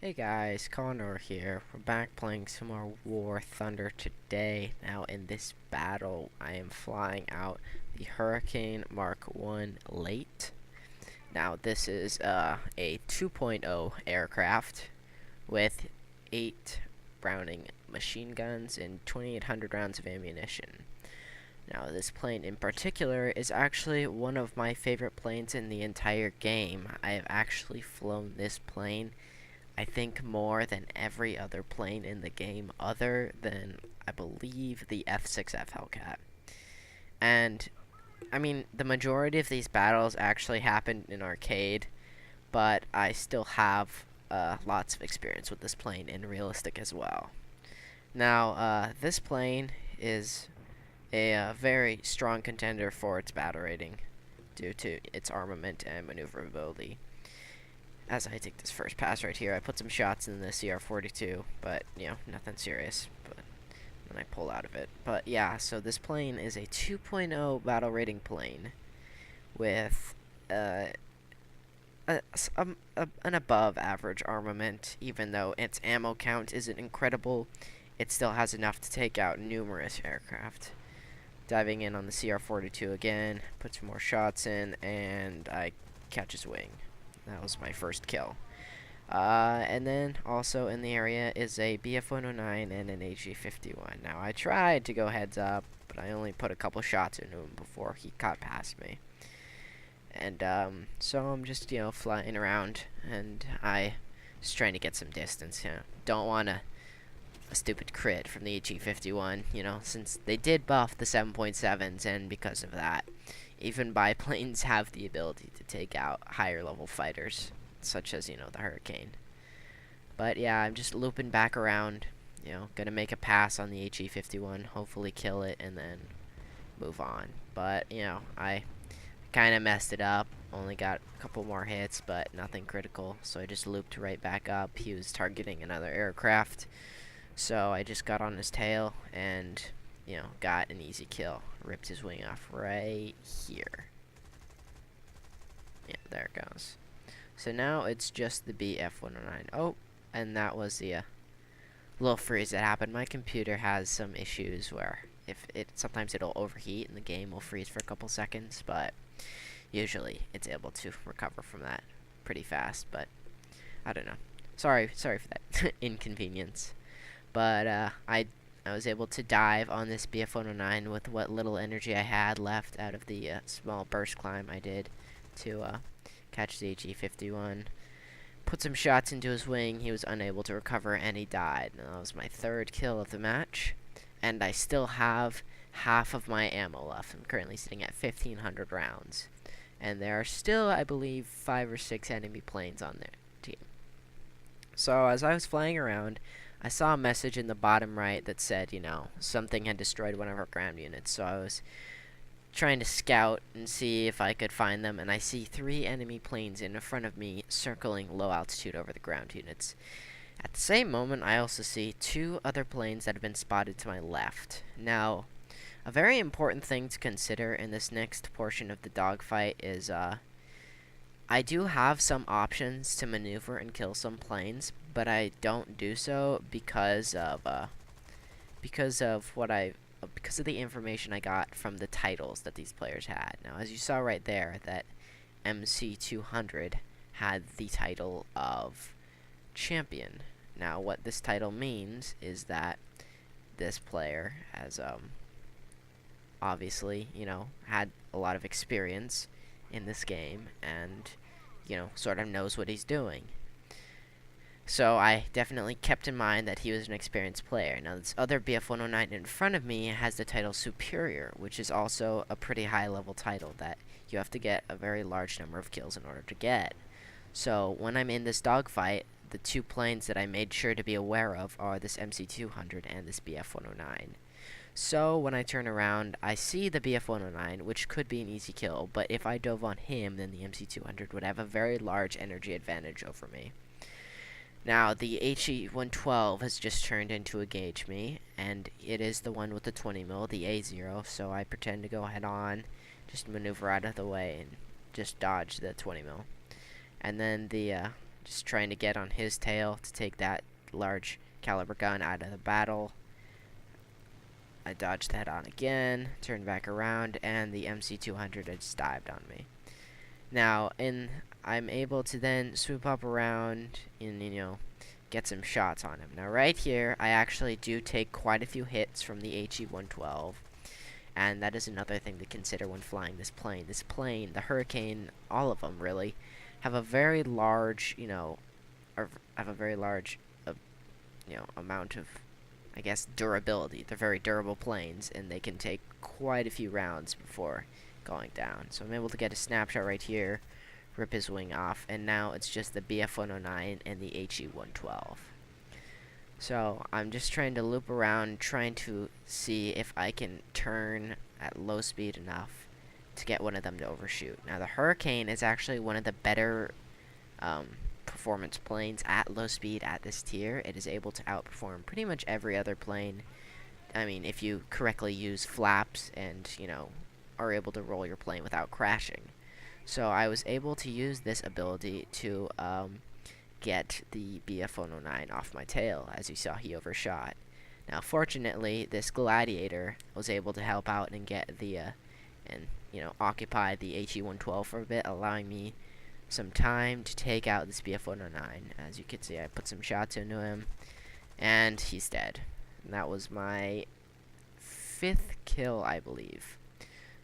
Hey guys, Connor here. We're back playing some more War Thunder today. Now in this battle, I am flying out the Hurricane Mark 1 late. Now this is a 2.0 aircraft with 8 Browning machine guns and 2,800 rounds of ammunition. Now this plane in particular is actually one of my favorite planes in the entire game. I have actually flown this plane I think more than every other plane in the game other than, I believe, the F6F Hellcat. And, I mean, the majority of these battles actually happened in arcade, but I still have lots of experience with this plane in realistic as well. Now, this plane is a very strong contender for its battle rating due to its armament and maneuverability. As I take this first pass right here, I put some shots in the CR-42, but, you know, nothing serious. But then I pull out of it. But, yeah, so this plane is a 2.0 battle rating plane with an above average armament. Even though its ammo count isn't incredible, it still has enough to take out numerous aircraft. Diving in on the CR-42 again, put some more shots in, and I catch his wing. That was my first kill. And then also in the area is a BF-109 and an AG-51. Now I tried to go heads up, but I only put a couple shots into him before he got past me. And so I'm just, you know, flying around, and I just trying to get some distance. You know, don't want a stupid crit from the AG-51. You know, since they did buff the 7.7s, and because of that, even biplanes have the ability to take out higher level fighters, such as, you know, the Hurricane. But yeah, I'm just looping back around, you know, gonna make a pass on the HE-51, hopefully kill it, and then move on. But, you know, I kind of messed it up, only got a couple more hits, but nothing critical, so I just looped right back up. He was targeting another aircraft, so I just got on his tail, and, you know, got an easy kill. Ripped his wing off right here. Yeah, there it goes. So now it's just the BF-109. Oh, and that was the little freeze that happened. My computer has some issues where sometimes it'll overheat and the game will freeze for a couple seconds, but usually it's able to recover from that pretty fast. But I don't know. Sorry for that inconvenience. But I was able to dive on this BF-109 with what little energy I had left out of the small burst climb I did to catch the HE-51. Put some shots into his wing. He was unable to recover, and he died. And that was my third kill of the match. And I still have half of my ammo left. I'm currently sitting at 1,500 rounds. And there are still, I believe, 5 or 6 enemy planes on their team. So as I was flying around, I saw a message in the bottom right that said, you know, something had destroyed one of our ground units. So I was trying to scout and see if I could find them, and I see 3 enemy planes in front of me circling low altitude over the ground units. At the same moment, I also see 2 other planes that have been spotted to my left. Now, a very important thing to consider in this next portion of the dogfight is, I do have some options to maneuver and kill some planes, but I don't do so because of the information I got from the titles that these players had. Now, as you saw right there, that MC200 had the title of champion. Now, what this title means is that this player has obviously, you know, had a lot of experience in this game and, you know, sort of knows what he's doing. So I definitely kept in mind that he was an experienced player. Now this other BF-109 in front of me has the title Superior, which is also a pretty high level title that you have to get a very large number of kills in order to get. So when I'm in this dogfight, the 2 planes that I made sure to be aware of are this MC200 and this BF-109. So when I turn around, I see the BF-109, which could be an easy kill, but if I dove on him, then the MC200 would have a very large energy advantage over me. Now, the HE-112 has just turned into engage me, and it is the one with the 20 mil, the A0, so I pretend to go head on, just maneuver out of the way, and just dodge the 20 mil. And then the just trying to get on his tail to take that large caliber gun out of the battle. I dodged that on again, turned back around, and the MC-200 had just dived on me. Now, I'm able to then swoop up around and, get some shots on him. Now, right here, I actually do take quite a few hits from the HE-112, and that is another thing to consider when flying this plane. This plane, the Hurricane, all of them really, have a very large, amount of, I guess, durability. They're very durable planes, and they can take quite a few rounds before going down. So I'm able to get a snapshot right here, rip his wing off, and now it's just the BF-109 and the HE-112. So I'm just trying to loop around, trying to see if I can turn at low speed enough to get one of them to overshoot. Now the Hurricane is actually one of the better performance planes at low speed at this tier. It is able to outperform pretty much every other plane. I mean, if you correctly use flaps and, are able to roll your plane without crashing. So I was able to use this ability to get the BF-109 off my tail. As you saw, he overshot. Now, fortunately, this Gladiator was able to help out and get the occupy the HE-112 for a bit, allowing me some time to take out this BF-109. As you can see, I put some shots into him, and he's dead. And that was my 5th kill, I believe.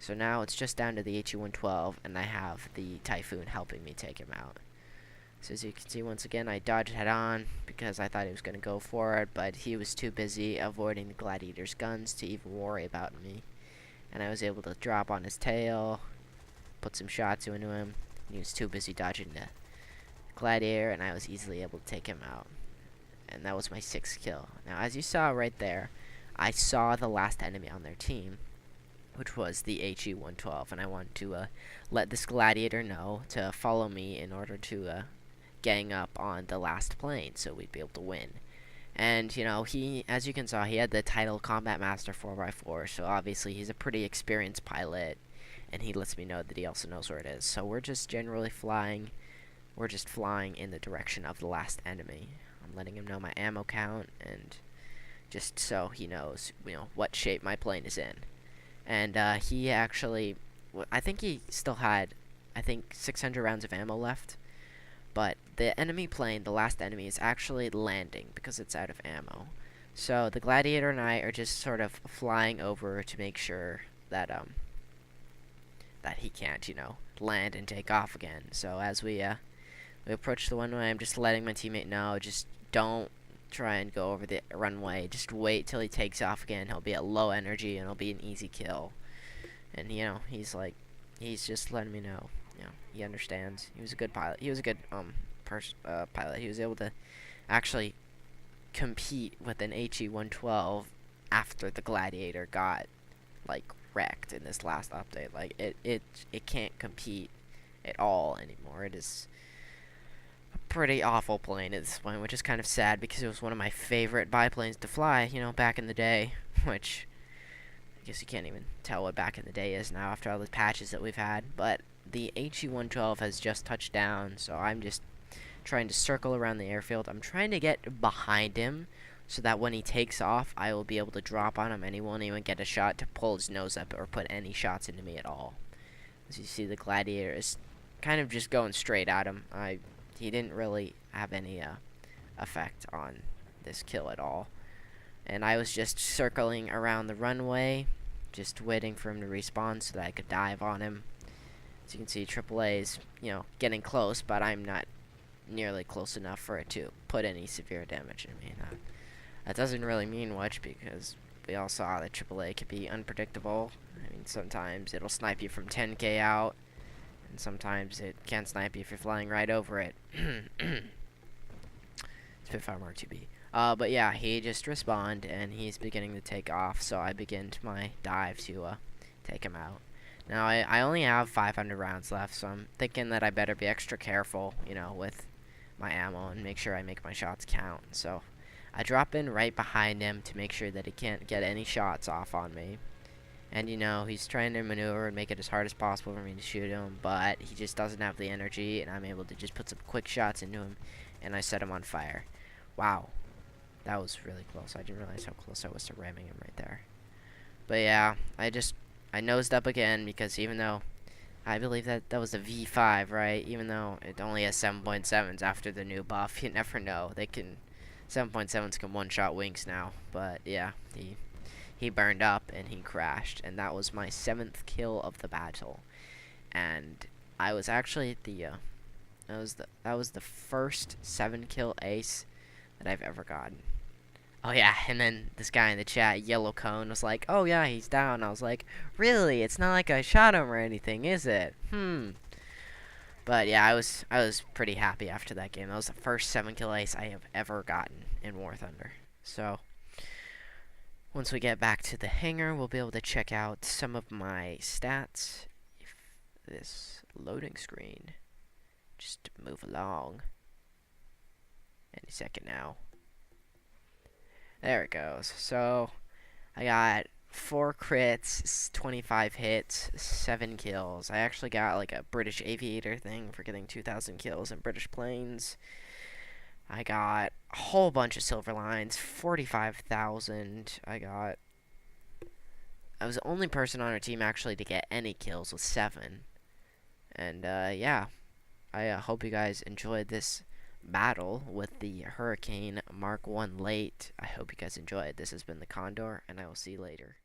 So now it's just down to the HE-112, and I have the Typhoon helping me take him out. So as you can see, once again, I dodged head-on because I thought he was going to go for it, but he was too busy avoiding the Gladiator's guns to even worry about me. And I was able to drop on his tail, put some shots into him. He was too busy dodging the Gladiator, and I was easily able to take him out. And that was my 6th kill. Now, as you saw right there, I saw the last enemy on their team, which was the HE-112, and I wanted to let this Gladiator know to follow me in order to gang up on the last plane, so we'd be able to win. And, he, as you can saw, he had the title Combat Master 4x4, so obviously he's a pretty experienced pilot, and he lets me know that he also knows where it is. So we're just generally flying, in the direction of the last enemy. I'm letting him know my ammo count, and just so he knows, what shape my plane is in. And he actually, I think he still had, 600 rounds of ammo left. But the enemy plane, the last enemy, is actually landing because it's out of ammo. So the Gladiator and I are just sort of flying over to make sure that that he can't, land and take off again. So as we approach the runway, I'm just letting my teammate know, just don't try and go over the runway. Just wait till he takes off again. He'll be at low energy and it'll be an easy kill. And he's just letting me know. He understands. He was a good pilot. He was a good pilot. He was able to actually compete with an HE-112 after the Gladiator got wrecked in this last update. It can't compete at all anymore. It is a pretty awful plane at this point, which is kind of sad because it was one of my favorite biplanes to fly, back in the day, which I guess you can't even tell what back in the day is now after all the patches that we've had. But the HE-112 has just touched down, so I'm just trying to circle around the airfield. I'm trying to get behind him so that when he takes off, I will be able to drop on him and he won't even get a shot to pull his nose up or put any shots into me at all. As you see, the Gladiator is kind of just going straight at him. He didn't really have any effect on this kill at all. And I was just circling around the runway, just waiting for him to respawn so that I could dive on him. As you can see, AAA is, getting close, but I'm not nearly close enough for it to put any severe damage in me. That doesn't really mean much because we all saw that AAA can be unpredictable. I mean, sometimes it'll snipe you from 10k out, and sometimes it can snipe you if you're flying right over it. Spitfire Mark 2B. But yeah, he just respawned, and he's beginning to take off, so I begin my dive to take him out. Now, I only have 500 rounds left, so I'm thinking that I better be extra careful, with my ammo and make sure I make my shots count. So I drop in right behind him to make sure that he can't get any shots off on me. And, you know, he's trying to maneuver and make it as hard as possible for me to shoot him, but he just doesn't have the energy, and I'm able to just put some quick shots into him, and I set him on fire. Wow. That was really close. I didn't realize how close I was to ramming him right there. But yeah, I nosed up again because even though I believe that was a V5, right? Even though it only has 7.7s after the new buff, you never know. 7.7s can one-shot Winks now. But yeah, he burned up and he crashed, and that was my 7th kill of the battle. And I was actually that was the first 7-kill ace that I've ever gotten. Oh yeah, and then this guy in the chat, Yellow Cone, was like, "Oh yeah, he's down." I was like, "Really? It's not like I shot him or anything, is it?" But yeah, I was pretty happy after that game. That was the first 7-kill ace I have ever gotten in War Thunder. So once we get back to the hangar, we'll be able to check out some of my stats. If this loading screen just move along any second now. There it goes. So I got 4 crits, 25 hits, 7 kills. I actually got like a British Aviator thing for getting 2,000 kills in British planes. I got a whole bunch of silver lines, 45,000. I was the only person on our team actually to get any kills with 7. And yeah, I hope you guys enjoyed this battle with the Hurricane Mark 1 late. I hope you guys enjoyed. This has been the Condor, and I will see you later.